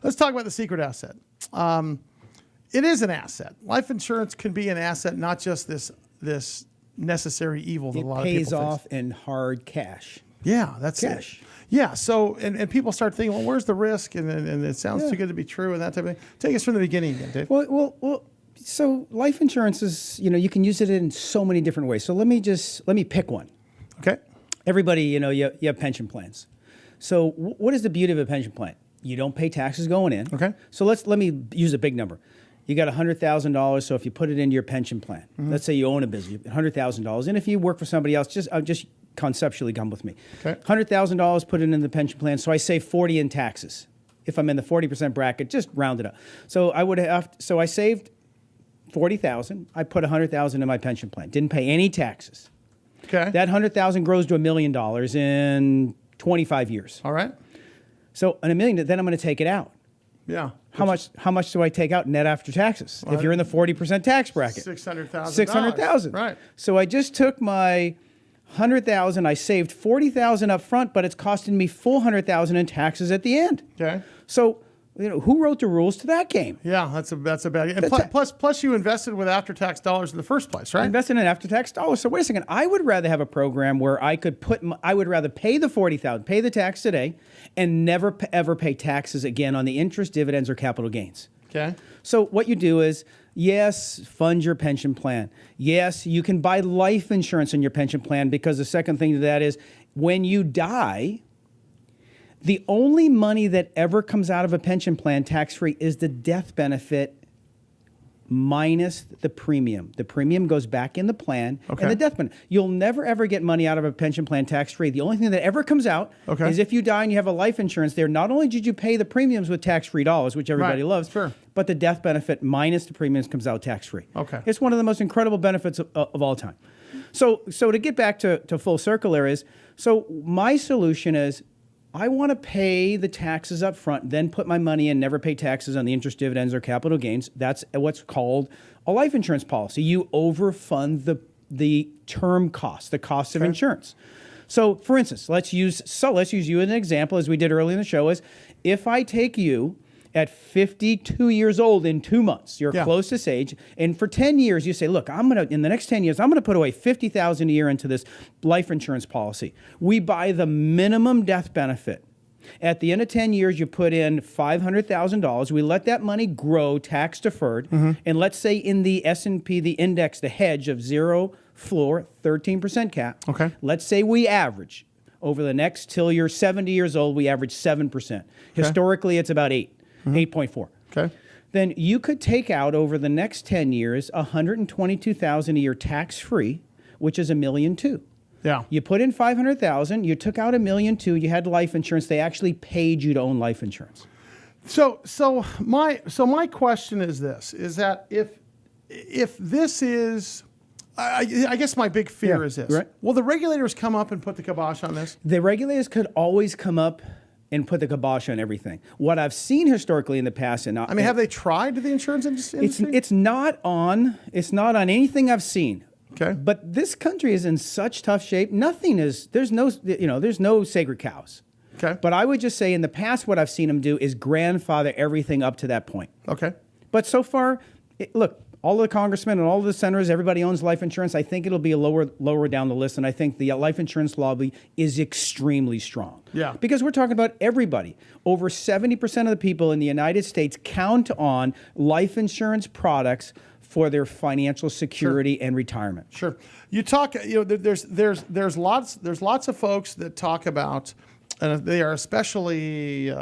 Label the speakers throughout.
Speaker 1: let's talk about the secret asset. It is an asset. Life insurance can be an asset, not just this necessary evil that a lot of people
Speaker 2: pays off
Speaker 1: face.
Speaker 2: in hard cash.
Speaker 1: Yeah, that's
Speaker 2: Cash.
Speaker 1: it. Yeah, so, and people start thinking, well, where's the risk? And it sounds too good to be true and that type of thing. Take us from the beginning again, Dave.
Speaker 2: Well, so life insurance is, you can use it in so many different ways. So let me pick one.
Speaker 1: Okay.
Speaker 2: Everybody, you have pension plans. So what is the beauty of a pension plan? You don't pay taxes going in.
Speaker 1: Okay.
Speaker 2: So let me use a big number. You got $100,000. So if you put it into your pension plan, let's say you own a business, $100,000, and if you work for somebody else, just conceptually come with me.
Speaker 1: Okay.
Speaker 2: $100,000, put it in the pension plan. So I save 40 in taxes. If I'm in the 40% bracket, just round it up. So I saved 40,000. I put 100,000 in my pension plan. Didn't pay any taxes.
Speaker 1: Okay.
Speaker 2: That 100,000 grows to $1 million in 25 years.
Speaker 1: All right.
Speaker 2: So on $1 million, then I'm going to take it out.
Speaker 1: Yeah.
Speaker 2: How much do I take out net after taxes? If you're in the 40% tax bracket,
Speaker 1: $600,000.
Speaker 2: $600,000.
Speaker 1: Right.
Speaker 2: So I just took my 100,000. I saved 40,000 up front, but it's costing me 400,000 in taxes at the end.
Speaker 1: Okay.
Speaker 2: So who wrote the rules to that game?
Speaker 1: Yeah, that's a bad. And plus, you invested with after-tax dollars in the first place, right?
Speaker 2: Invested in after-tax dollars. So wait a second. I would rather have a program where I would rather pay the 40,000, pay the tax today, and never ever pay taxes again on the interest, dividends, or capital gains.
Speaker 1: Okay.
Speaker 2: So what you do is, yes, fund your pension plan. Yes, you can buy life insurance in your pension plan, because the second thing to that is, when you die, the only money that ever comes out of a pension plan tax-free is the death benefit minus the premium. The premium goes back in the plan, and the death benefit. You'll never, ever get money out of a pension plan tax-free. The only thing that ever comes out is if you die and you have a life insurance there, not only did you pay the premiums with tax-free dollars, which everybody loves, but the death benefit minus the premiums comes out tax-free.
Speaker 1: Okay.
Speaker 2: It's one of the most incredible benefits of all time. So to get back to full circle there is, so my solution is, I want to pay the taxes up front, then put my money in, never pay taxes on the interest, dividends, or capital gains. That's what's called a life insurance policy. You overfund the term cost, the cost of insurance. So, for instance, let's use you as an example, as we did earlier in the show, is if I take you at 52 years old in 2 months, your closest age, and for 10 years you say, look, in the next 10 years, I'm gonna put away $50,000 a year into this life insurance policy. We buy the minimum death benefit. At the end of 10 years, you put in $500,000. We let that money grow tax deferred. And let's say in the S&P, the index, the hedge of 0 floor, 13% cap.
Speaker 1: Okay.
Speaker 2: Let's say we average over the next, till you're 70 years old, we average 7%. Historically, it's about 8.4.
Speaker 1: Okay.
Speaker 2: Then you could take out over the next 10 years $122,000 a year tax-free, which is $1.2 million.
Speaker 1: Yeah.
Speaker 2: You put in $500,000, you took out $1.2 million, you had life insurance, they actually paid you to own life insurance.
Speaker 1: So my question is this, is that if this is, I guess my big fear is this.
Speaker 2: Right.
Speaker 1: Will the regulators come up and put the kibosh on this?
Speaker 2: The regulators could always come up and put the kibosh on everything. What I've seen historically in the past, and
Speaker 1: have they tried the insurance industry?
Speaker 2: It's not on anything I've seen.
Speaker 1: Okay.
Speaker 2: But this country is in such tough shape. There's no sacred cows.
Speaker 1: Okay.
Speaker 2: But I would just say in the past, what I've seen them do is grandfather everything up to that point.
Speaker 1: Okay.
Speaker 2: But so far, look, all the congressmen and all the senators, everybody owns life insurance. I think it'll be a lower down the list, and I think the life insurance lobby is extremely strong.
Speaker 1: Yeah.
Speaker 2: Because we're talking about everybody. Over 70% of the people in the United States count on life insurance products for their financial security and retirement.
Speaker 1: Sure. You talk. There's lots of folks that talk about, and they are especially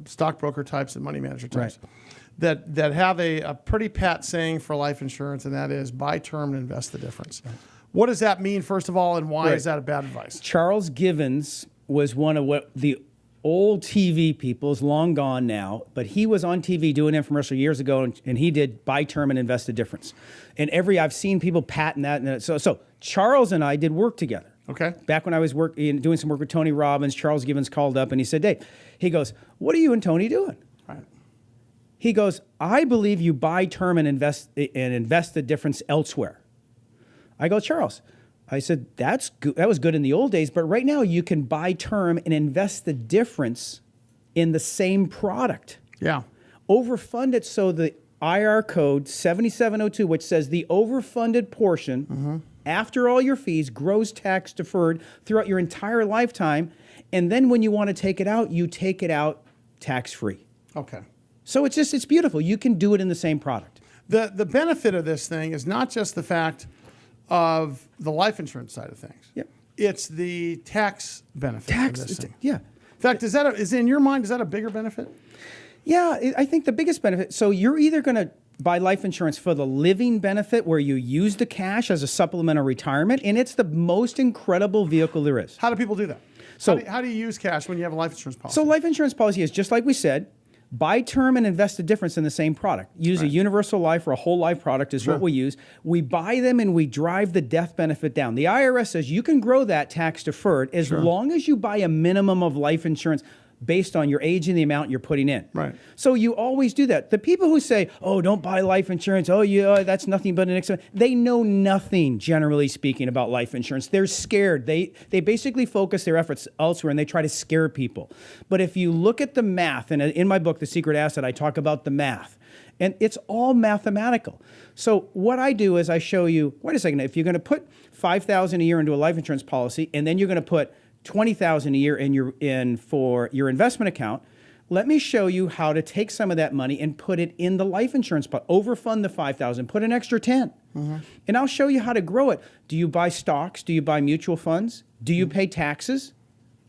Speaker 1: stockbroker types and money manager types.
Speaker 2: Right.
Speaker 1: That have a pretty pat saying for life insurance, and that is buy term and invest the difference. Right. What does that mean, first of all, and why is that a bad advice?
Speaker 2: Charles Givens was one of the old TV people, is long gone now, but he was on TV doing an infomercial years ago, and he did buy term and invest the difference. And I've seen people patent that. And so Charles and I did work together.
Speaker 1: Okay.
Speaker 2: Back when I was doing some work with Tony Robbins, Charles Givens called up and he said, Dave, he goes, what are you and Tony doing?
Speaker 1: Right.
Speaker 2: He goes, I believe you buy term and invest the difference elsewhere. I go, Charles, I said, that was good in the old days, but right now you can buy term and invest the difference in the same product.
Speaker 1: Yeah.
Speaker 2: Overfund it so the IR code 7702, which says the overfunded portion after all your fees grows tax deferred throughout your entire lifetime. And then when you want to take it out, you take it out tax free.
Speaker 1: Okay.
Speaker 2: So it's beautiful. You can do it in the same product.
Speaker 1: The benefit of this thing is not just the fact of the life insurance side of things.
Speaker 2: Yep.
Speaker 1: It's the tax benefit of this thing.
Speaker 2: Yeah.
Speaker 1: In fact, is in your mind, is that a bigger benefit?
Speaker 2: Yeah, I think the biggest benefit, so you're either going to buy life insurance for the living benefit where you use the cash as a supplemental retirement, and it's the most incredible vehicle there is.
Speaker 1: How do people do that?
Speaker 2: So-
Speaker 1: how do you use cash when you have a life insurance policy?
Speaker 2: So life insurance policy is just like we said, buy term and invest the difference in the same product. Use a universal life or a whole life product is what we use. We buy them and we drive the death benefit down. The IRS says you can grow that tax deferred as long as you buy a minimum of life insurance based on your age and the amount you're putting in.
Speaker 1: Right.
Speaker 2: So you always do that. The people who say, oh, don't buy life insurance, oh, yeah, that's nothing but an expense, they know nothing, generally speaking, about life insurance. They're scared. They basically focus their efforts elsewhere and they try to scare people. But if you look at the math, and in my book, The Secret Asset, I talk about the math. And it's all mathematical. So what I do is I show you, wait a second, if you're going to put $5,000 a year into a life insurance policy, and then you're going to put $20,000 a year for your investment account, let me show you how to take some of that money and put it in the life insurance pot. Overfund the $5,000, put an extra $10,000. And I'll show you how to grow it. Do you buy stocks? Do you buy mutual funds? Do you pay taxes?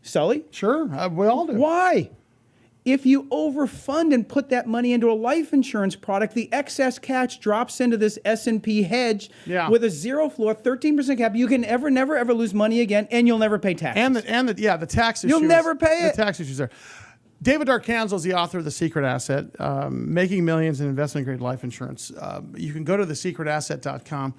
Speaker 2: Sully?
Speaker 1: Sure, we all do.
Speaker 2: Why? If you overfund and put that money into a life insurance product, the excess cash drops into this S&P hedge with a zero floor, 13% cap. You can never, ever lose money again, and you'll never pay taxes.
Speaker 1: The tax issues.
Speaker 2: You'll never pay it.
Speaker 1: The tax issues there. David Darkanzel is the author of The Secret Asset, Making Millions in Investment Grade Life Insurance. You can go to thesecretasset.com.